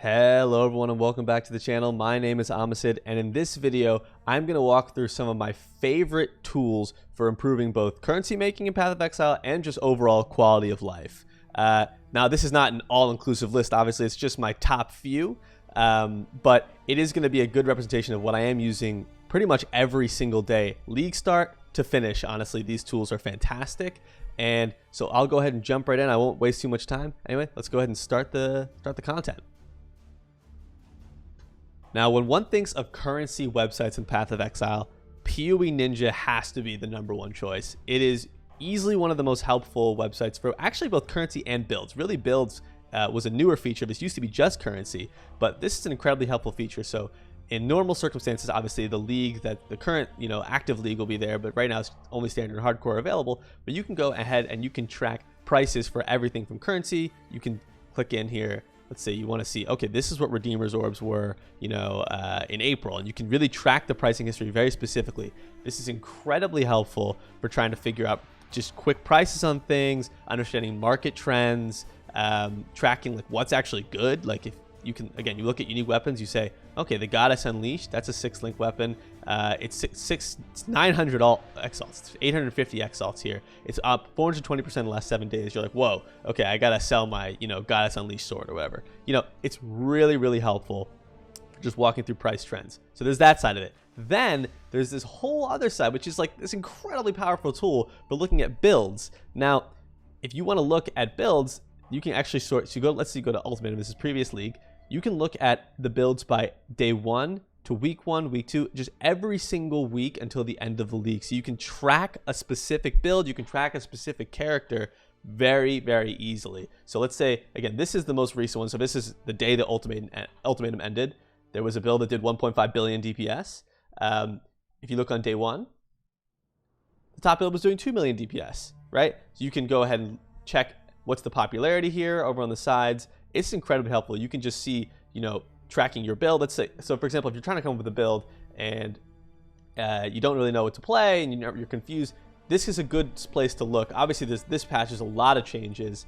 Hello everyone and welcome back to the channel. My name is Amasid, and in this video I'm going to walk through some of my favorite tools for improving both currency making in Path of Exile and just overall quality of life. Now this is not an all-inclusive list, obviously it's just my top few, but it is going to be a good representation of what I am using pretty much every single day, league start to finish. Honestly, these tools are fantastic, and so I'll go ahead and jump right in. I won't waste too much time. Anyway, let's go ahead and start the content. Now, when one thinks of currency websites in Path of Exile, PoE.ninja has to be the #1 choice. It is easily one of the most helpful websites for actually both currency and builds. Really, builds was a newer feature. This used to be just currency, but this is an incredibly helpful feature. So in normal circumstances, obviously the league, that the current active league will be there, but right now it's only standard and hardcore available. But you can go ahead and you can track prices for everything from currency. You can click in here. Let's say you want to see, okay, this is what Redeemer's Orbs were, in April, and you can really track the pricing history very specifically. This is incredibly helpful for trying to figure out just quick prices on things, understanding market trends, tracking like what's actually good. Like if you can, again, you look at unique weapons, you say, okay, the Goddess Unleashed, that's a 6-link weapon. It's 900 exalts, 850 exalts here. It's up 420% in the last 7 days. You're like, whoa, okay, I gotta sell my, Goddess Unleashed sword or whatever. It's really, really helpful for just walking through price trends. So there's that side of it. Then there's this whole other side, which is like this incredibly powerful tool for looking at builds. Now, if you want to look at builds, you can actually sort. So let's say you go to Ultimate, this is previous league. You can look at the builds by day 1 to week 1, week 2, just every single week until the end of the league. So you can track a specific build, you can track a specific character very, very easily. So let's say, again, this is the most recent one. So this is the day the Ultimatum ended. There was a build that did 1.5 billion DPS. If you look on day 1, the top build was doing 2 million DPS, right? So you can go ahead and check what's the popularity here over on the sides. It's incredibly helpful. You can just see, tracking your build. Let's say, so for example, if you're trying to come up with a build and you don't really know what to play and you're confused, this is a good place to look. Obviously, this patch has a lot of changes,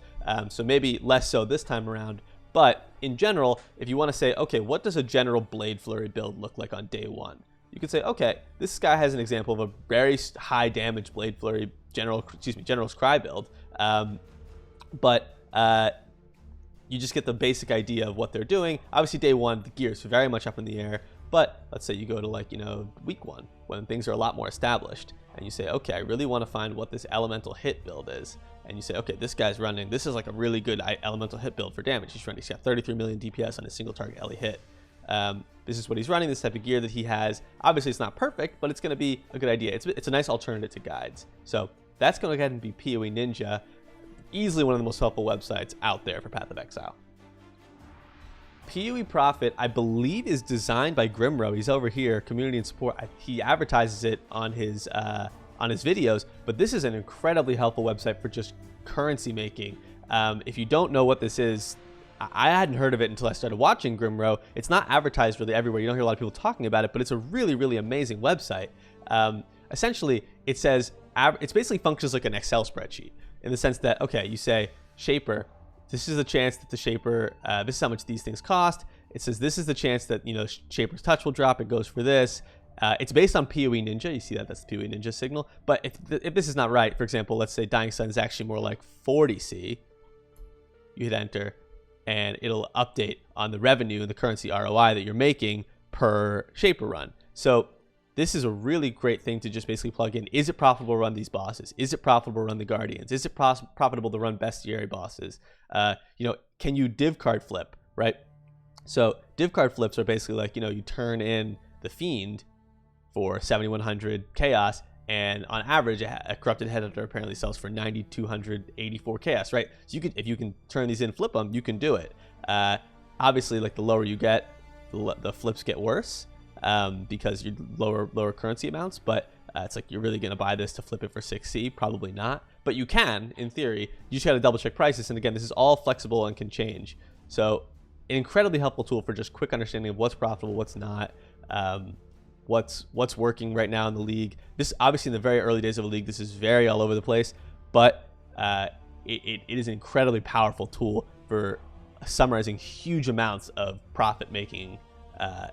so maybe less so this time around. But in general, if you want to say, okay, what does a general Blade Flurry build look like on day 1? You could say, okay, this guy has an example of a very high damage Blade Flurry General's Cry build, but you just get the basic idea of what they're doing. Obviously, day 1, the gear is very much up in the air. But let's say you go to week 1 when things are a lot more established, and you say, okay, I really want to find what this elemental hit build is. And you say, okay, this guy's running. This is like a really good elemental hit build for damage. He's got 33 million DPS on a single target LE hit. This is what he's running. This type of gear that he has. Obviously, it's not perfect, but it's going to be a good idea. It's a nice alternative to guides. So that's going to go ahead and be PoE.ninja. Easily one of the most helpful websites out there for Path of Exile. PoE Profit, I believe, is designed by Grimro. He's over here, community and support. He advertises it on his videos, but this is an incredibly helpful website for just currency making. If you don't know what this is, I hadn't heard of it until I started watching Grimro. It's not advertised really everywhere. You don't hear a lot of people talking about it, but it's a really, really amazing website. Essentially, it basically functions like an Excel spreadsheet, in the sense that, okay, you say, Shaper, this is the chance that the Shaper, this is how much these things cost. It says this is the chance that, Shaper's touch will drop. It goes for this. It's based on PoE.ninja. You see that? That's the PoE.ninja signal. But if this is not right, for example, let's say Dying Sun is actually more like 40C. You hit enter, and it'll update on the revenue and the currency ROI that you're making per Shaper run. So this is a really great thing to just basically plug in. Is it profitable to run these bosses? Is it profitable to run the Guardians? Is it profitable to run bestiary bosses? Can you div card flip, right? So div card flips are basically like, you turn in the Fiend for 7,100 Chaos, and on average, a Corrupted Headhunter apparently sells for 9,284 Chaos, right? So if you can turn these in, flip them, you can do it. Obviously, like the lower you get, the flips get worse. Because you lower currency amounts, but it's like, you're really going to buy this to flip it for 6C? Probably not, but you can, in theory. You just got to double check prices, and again, this is all flexible and can change. So an incredibly helpful tool for just quick understanding of what's profitable, what's not, what's working right now in the league. This, obviously, in the very early days of a league, this is very all over the place, but it is an incredibly powerful tool for summarizing huge amounts of profit making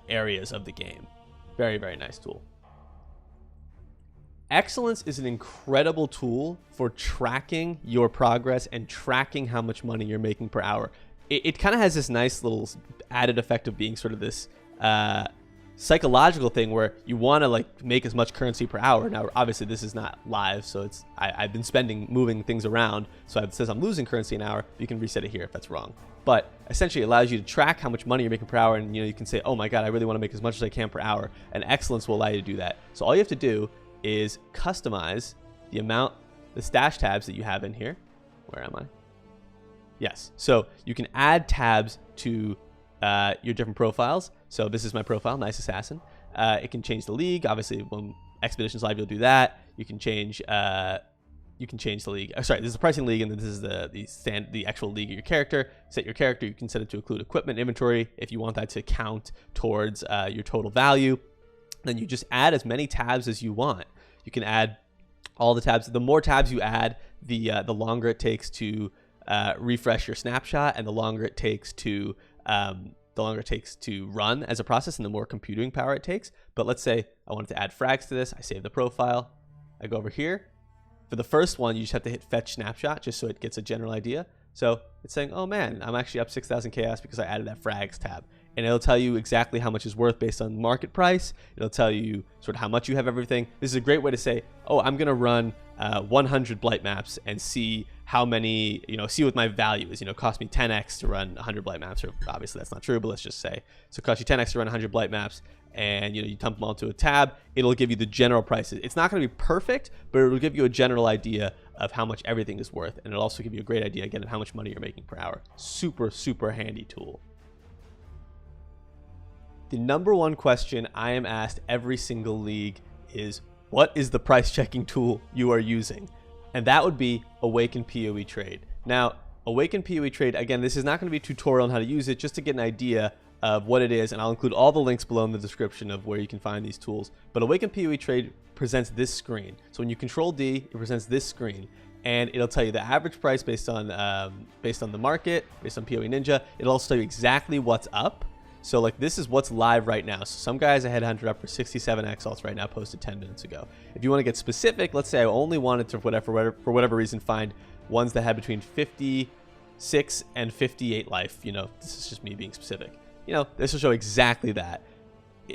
areas of the game. Very, very nice tool. Exilence is an incredible tool for tracking your progress and tracking how much money you're making per hour. It kind of has this nice little added effect of being sort of this psychological thing where you want to like make as much currency per hour. Now, obviously this is not live, so it's I've been moving things around, so it says I'm losing currency an hour. You can reset it here if that's wrong. But essentially it allows you to track how much money you're making per hour, and you can say, oh my god, I really want to make as much as I can per hour, and Exilence will allow you to do that. So all you have to do is customize the stash tabs that you have in here. Where am I? Yes. So you can add tabs to your different profiles. So this is my profile, Nice Assassin. It can change the league. Obviously, when Expedition's live, you'll do that. You can change the league. Sorry, this is the pricing league, and then this is the actual league of your character. Set your character. You can set it to include equipment inventory if you want that to count towards your total value. Then you just add as many tabs as you want. You can add all the tabs. The more tabs you add, the longer it takes to refresh your snapshot, and the longer it takes to run as a process, and the more computing power it takes. But let's say I wanted to add frags to this. I save the profile. I go over here. For the first one, you just have to hit fetch snapshot just so it gets a general idea. So it's saying, oh man, I'm actually up 6,000 chaos because I added that frags tab. And it'll tell you exactly how much is worth based on market price. It'll tell you sort of how much you have everything. This is a great way to say, oh, I'm going to run 100 blight maps and see how many, see what my value is. It cost me 10x to run 100 blight maps, or obviously that's not true, but let's just say. So it costs you 10x to run 100 blight maps, and you dump them all into a tab. It'll give you the general prices. It's not going to be perfect, but it'll give you a general idea of how much everything is worth. And it'll also give you a great idea, again, of how much money you're making per hour. Super, super handy tool. The number one question I am asked every single league is, what is the price checking tool you are using? And that would be Awaken PoE Trade. Now, Awaken PoE Trade, again, this is not going to be a tutorial on how to use it, just to get an idea of what it is, and I'll include all the links below in the description of where you can find these tools. But Awaken PoE Trade presents this screen. So when you Control D, it presents this screen, and it'll tell you the average price based on the market, based on poe.ninja. It'll also tell you exactly what's up. So like this is what's live right now. So some guys I had 100 up for 67 exalts right now, posted 10 minutes ago. If you want to get specific, let's say I only wanted to, for whatever reason, find ones that had between 56 and 58 life. This is just me being specific. This will show exactly that.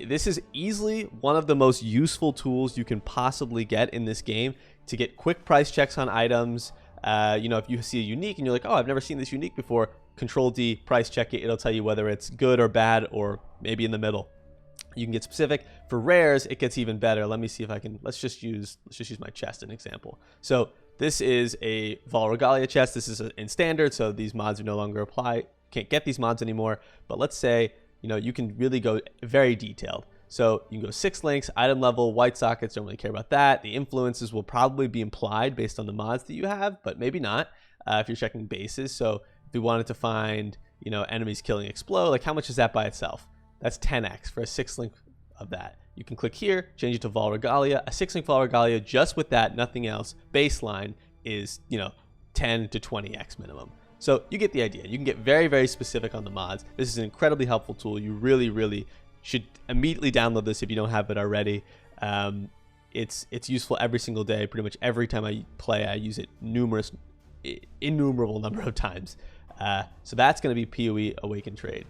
This is easily one of the most useful tools you can possibly get in this game to get quick price checks on items. If you see a unique and you're like, oh, I've never seen this unique before, Control D, price check it. It'll tell you whether it's good or bad, or maybe in the middle. You can get specific. For rares, it gets even better. Let me see if I can. Let's just use my chest as an example. So this is a Vol Regalia chest. This is in standard, so these mods are no longer apply. Can't get these mods anymore. But let's say you can really go very detailed. So you can go 6 links, item level, white sockets. Don't really care about that. The influences will probably be implied based on the mods that you have, but maybe not if you're checking bases. So if we wanted to find, enemies killing explode, like how much is that by itself? That's 10x for a 6 link of that. You can click here, change it to Vol Regalia. A 6 link Vol Regalia, just with that, nothing else, baseline is, 10 to 20x minimum. So you get the idea. You can get very, very specific on the mods. This is an incredibly helpful tool. You really, really should immediately download this if you don't have it already. It's useful every single day. Pretty much every time I play, I use it innumerable number of times. So that's going to be PoE Awaken Trade.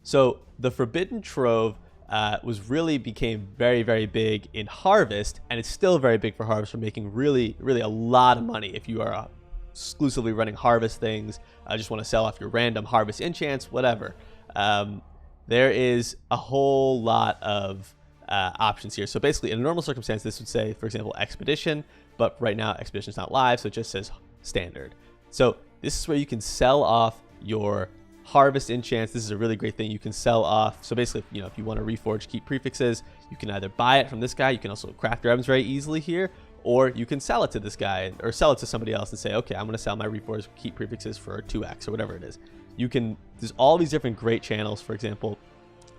So the Forbidden Trove became very, very big in Harvest, and it's still very big for Harvest, for making really, really a lot of money if you are exclusively running Harvest things. I just want to sell off your random Harvest enchants, whatever. There is a whole lot of options here. So basically, in a normal circumstance, this would say, for example, Expedition, but right now Expedition is not live, so it just says Standard. So this is where you can sell off your Harvest enchants. This is a really great thing. You can sell off. So basically, if you want to reforge keep prefixes, you can either buy it from this guy. You can also craft your items very easily here, or you can sell it to this guy or sell it to somebody else and say, okay, I'm going to sell my reforge keep prefixes for 2x or whatever it is. There's all these different great channels. For example,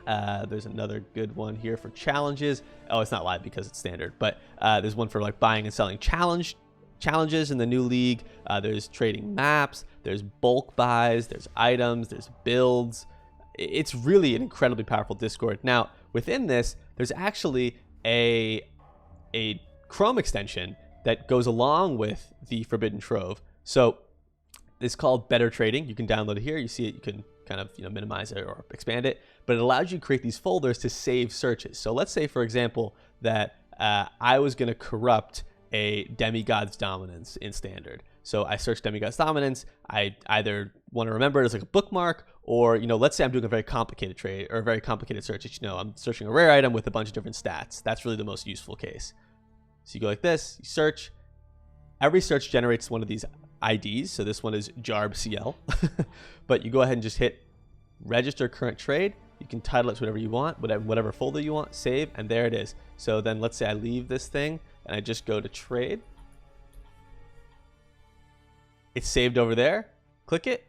there's another good one here for challenges. Oh, it's not live because it's standard, but there's one for like buying and selling challenge challenges in the new league. There's trading maps, there's bulk buys, there's items, there's builds. It's really an incredibly powerful Discord. Now, within this, there's actually a Chrome extension that goes along with the Forbidden Trove. So it's called Better Trading. You can download it here. You see it. You can kind of minimize it or expand it, but it allows you to create these folders to save searches. So let's say, for example, that I was going to corrupt a Demigod's Dominance in Standard. So I search Demigod's Dominance. I either want to remember it as like a bookmark, or let's say I'm doing a very complicated trade or a very complicated search. I'm searching a rare item with a bunch of different stats. That's really the most useful case. So you go like this, you search. Every search generates one of these IDs. So this one is JARBCL, but you go ahead and just hit register current trade. You can title it to whatever you want, whatever folder you want, save, and there it is. So then let's say I leave this thing and I just go to trade. It's saved over there. Click it,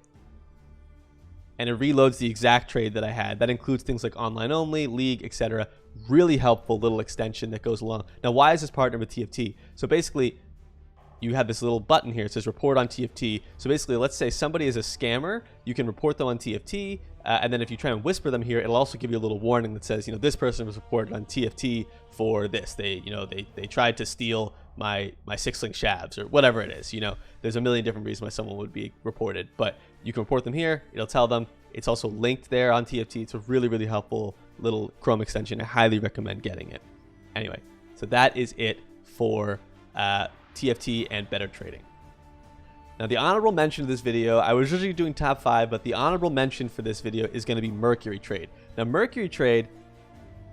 and it reloads the exact trade that I had. That includes things like online only, league, etc. Really helpful little extension that goes along. Now, why is this partnered with TFT? So basically, you have this little button here. It says report on TFT. So basically, let's say somebody is a scammer. You can report them on TFT. And then if you try and whisper them here, it'll also give you a little warning that says, this person was reported on TFT for this. They tried to steal my 6-link shavs or whatever it is. There's a million different reasons why someone would be reported, but you can report them here. It'll tell them. It's also linked there on TFT. It's a really, really helpful little Chrome extension. I highly recommend getting it. Anyway, so that is it for TFT and Better Trading. Now, the honorable mention of this video, I was originally doing top 5, but the honorable mention for this video is going to be Mercury Trade. Now, Mercury Trade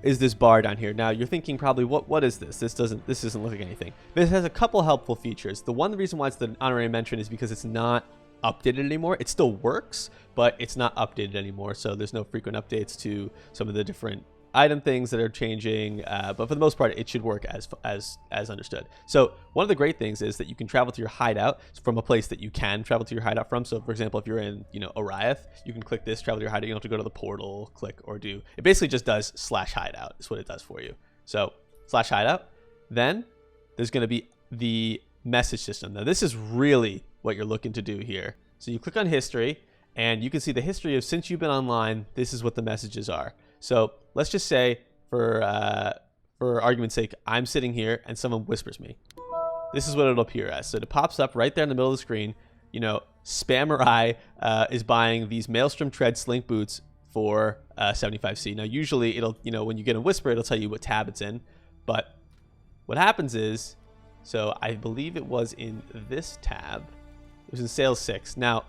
is this bar down here. Now, you're thinking probably, what is this? This doesn't look like anything. This has a couple helpful features. The one reason why it's the honorary mention is because it's not updated anymore. It still works, but it's not updated anymore. So there's no frequent updates to some of the different item things that are changing, but for the most part, it should work as understood. So one of the great things is that you can travel to your hideout from a place that you can travel to your hideout from. So for example, if you're in Oriath, you can click this, travel to your hideout. You don't have to go to the portal, click or do. It basically just does /hideout is what it does for you. So /hideout. Then there's going to be the message system. Now this is really what you're looking to do here. So you click on history, and you can see the history of since you've been online. This is what the messages are. So let's just say, for argument's sake, I'm sitting here and someone whispers me. This is what it'll appear as. So it pops up right there in the middle of the screen. Spammer I is buying these Maelstrom Tread Slink boots for 75C. Now, usually it'll, when you get a whisper, it'll tell you what tab it's in. But what happens is, so I believe it was in this tab. It was in Sales 6. Now,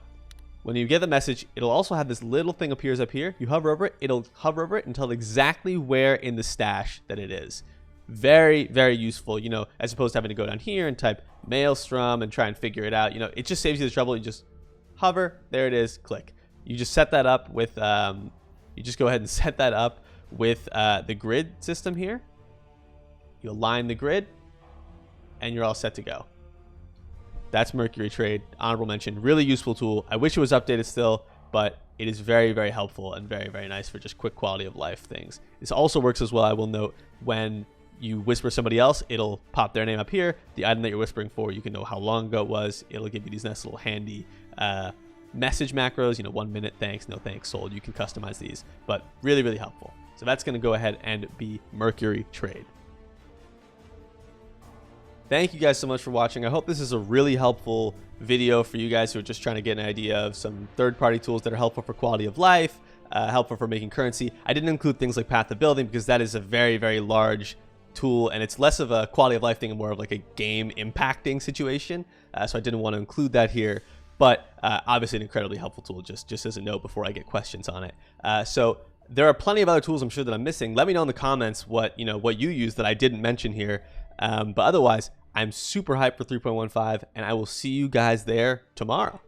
when you get the message, it'll also have this little thing appears up here. You hover over it. It'll hover over it and tell exactly where in the stash that it is. Very, very useful, as opposed to having to go down here and type Maelstrom and try and figure it out. It just saves you the trouble. You just hover. There it is. Click. You just set that up with, you just go ahead and set that up with the grid system here. You align the grid, and you're all set to go. That's Mercury Trade. Honorable mention. Really useful tool. I wish it was updated still, but it is very, very helpful and very, very nice for just quick quality of life things. This also works as well. I will note when you whisper somebody else, it'll pop their name up here. The item that you're whispering for, you can know how long ago it was. It'll give you these nice little handy message macros. 1 minute, thanks, no thanks, sold. You can customize these, but really, really helpful. So that's going to go ahead and be Mercury Trade. Thank you guys so much for watching. I hope this is a really helpful video for you guys who are just trying to get an idea of some third-party tools that are helpful for quality of life, helpful for making currency. I didn't include things like Path of Building because that is a very, very large tool, and it's less of a quality of life thing and more of like a game impacting situation. So I didn't want to include that here, but obviously an incredibly helpful tool, just as a note before I get questions on it. So there are plenty of other tools I'm sure that I'm missing. Let me know in the comments what you use that I didn't mention here. But otherwise, I'm super hyped for 3.15, and I will see you guys there tomorrow.